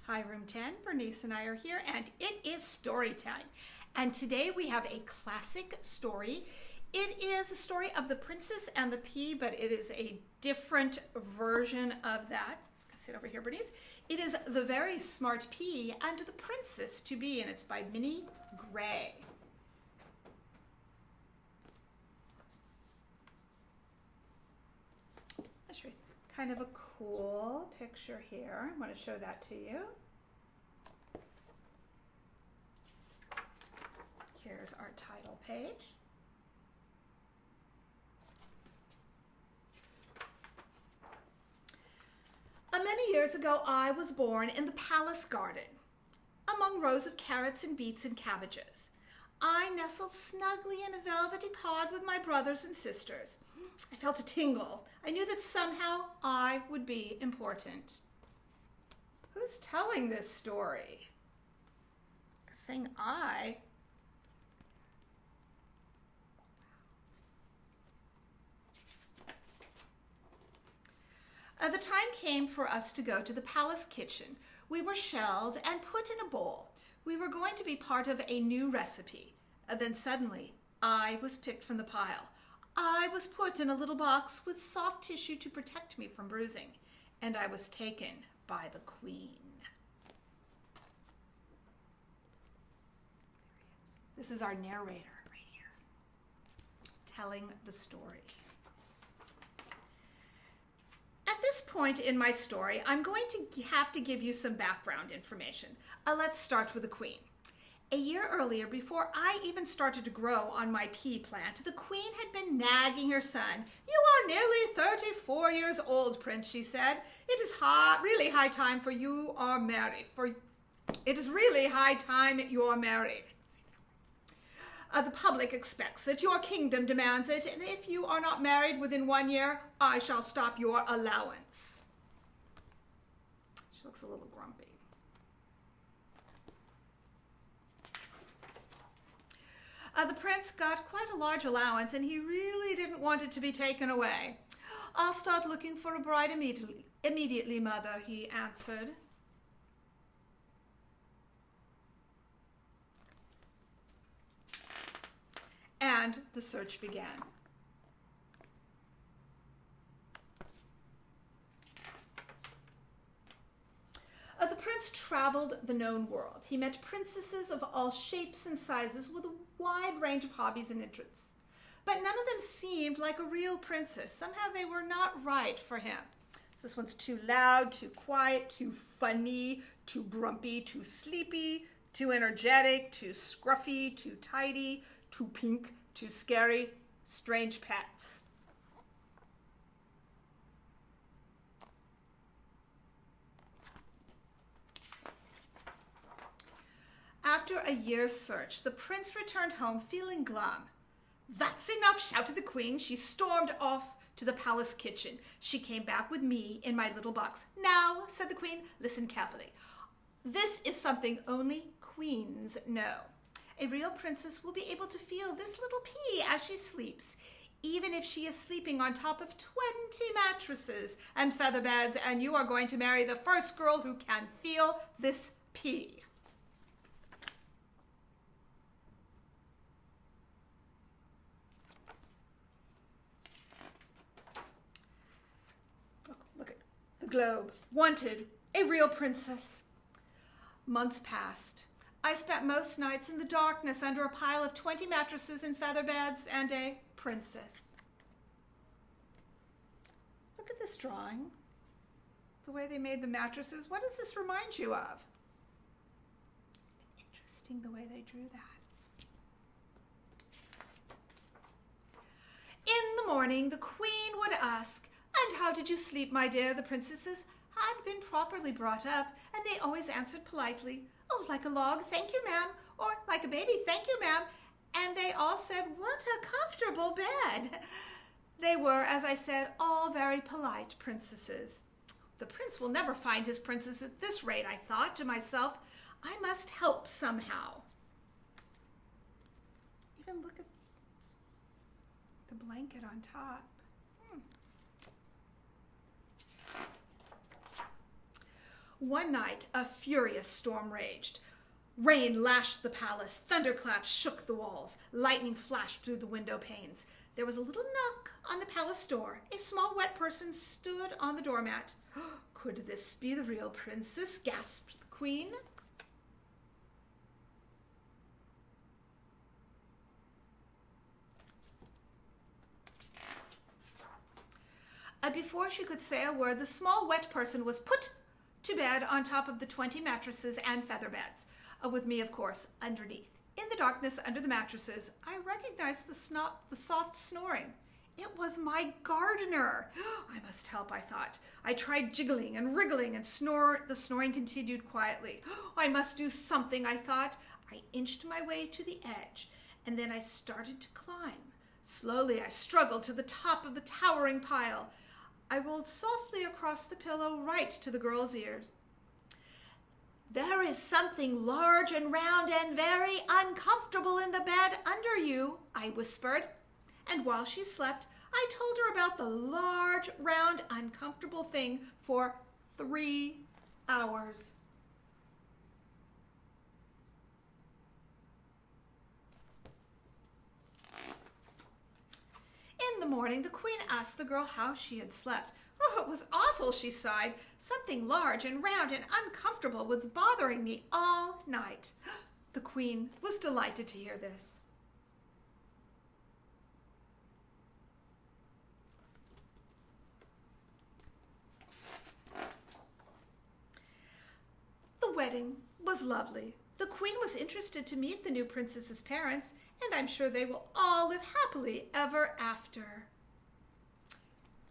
Hi, Room 10. Bernice and I are here, and it is story time. And today we have a classic story. It is a story of the Princess and the Pea, but it is a different version of that. Let's sit over here, Bernice. It is The Very Smart Pea and the Princess to Be, and it's by Minnie Gray. I'll show you kind of a cool picture here. I want to show that to you. Here's our title page. Many years ago, I was born in the palace garden, among rows of carrots and beets and cabbages. I nestled snugly in a velvety pod with my brothers and sisters. I felt a tingle. I knew that somehow I would be important. Who's telling this story? Saying I. The time came for us to go to the palace kitchen. We were shelled and put in a bowl. We were going to be part of a new recipe. Then suddenly, I was picked from the pile. I was put in a little box with soft tissue to protect me from bruising, and I was taken by the queen. This is our narrator right here, telling the story. At this point in my story, I'm going to have to give you some background information. Let's start with the queen. A year earlier, before I even started to grow on my pea plant, the queen had been nagging her son. "You are nearly 34 years old, Prince," she said. "It is really high time for you are married. It is really high time you're married. The public expects it. Your kingdom demands it. And if you are not married within 1 year, I shall stop your allowance." She looks a little grumpy. The prince got quite a large allowance, and he really didn't want it to be taken away. "I'll start looking for a bride immediately, mother," he answered. And the search began. The prince traveled the known world. He met princesses of all shapes and sizes with a wide range of hobbies and interests. But none of them seemed like a real princess. Somehow they were not right for him. So this one's too loud, too quiet, too funny, too grumpy, too sleepy, too energetic, too scruffy, too tidy, too pink, too scary, strange pets. After a year's search, the prince returned home feeling glum. "That's enough," shouted the queen. She stormed off to the palace kitchen. She came back with me in my little box. "Now," said the queen, "listen carefully. This is something only queens know. A real princess will be able to feel this little pea as she sleeps, even if she is sleeping on top of 20 mattresses and feather beds, and you are going to marry the first girl who can feel this pea." Look at the globe. "Wanted, a real princess." Months passed. I spent most nights in the darkness under a pile of 20 mattresses and feather beds and a princess. Look at this drawing. The way they made the mattresses. What does this remind you of? Interesting the way they drew that. In the morning, the queen would ask, "And how did you sleep, my dear?" The princesses had been properly brought up, and they always answered politely, "Oh, like a log, thank you, ma'am," or "Like a baby, thank you, ma'am." And they all said, "What a comfortable bed." They were, as I said, all very polite princesses. The prince will never find his princess at this rate, I thought to myself. I must help somehow. Even look at the blanket on top. One night, a furious storm raged. Rain lashed the palace, thunderclaps shook the walls, lightning flashed through the window panes. There was a little knock on the palace door. A small wet person stood on the doormat. Could this be the real princess? Gasped the queen. Before she could say a word, the small wet person was put to bed on top of the 20 mattresses and feather beds, with me, of course, underneath. In the darkness under the mattresses, I recognized the soft snoring. It was my gardener. I must help, I thought. I tried jiggling and wriggling, and the snoring continued quietly. I must do something, I thought. I inched my way to the edge, and then I started to climb. Slowly, I struggled to the top of the towering pile. I rolled softly across the pillow right to the girl's ears. There is something large and round and very uncomfortable in the bed under you, I whispered. And while she slept, I told her about the large, round, uncomfortable thing for 3 hours. In the morning, the queen asked the girl how she had slept. Oh, it was awful, she sighed. Something large and round and uncomfortable was bothering me all night. The queen was delighted to hear this. The wedding was lovely. The queen was interested to meet the new princess's parents, and I'm sure they will all live happily ever after.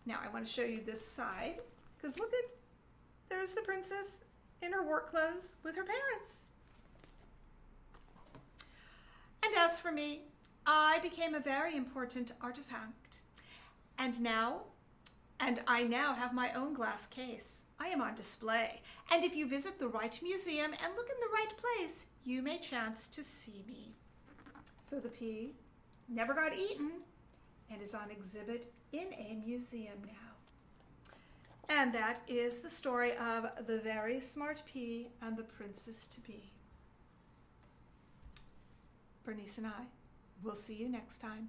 Now I want to show you this side, because look at, there's the princess in her work clothes with her parents. And as for me, I became a very important artifact. And I now have my own glass case. I am on display, and if you visit the right museum and look in the right place, you may chance to see me. So the pea never got eaten and is on exhibit in a museum now. And that is the story of the very smart pea and the princess-to-be. Bernice and I will see you next time.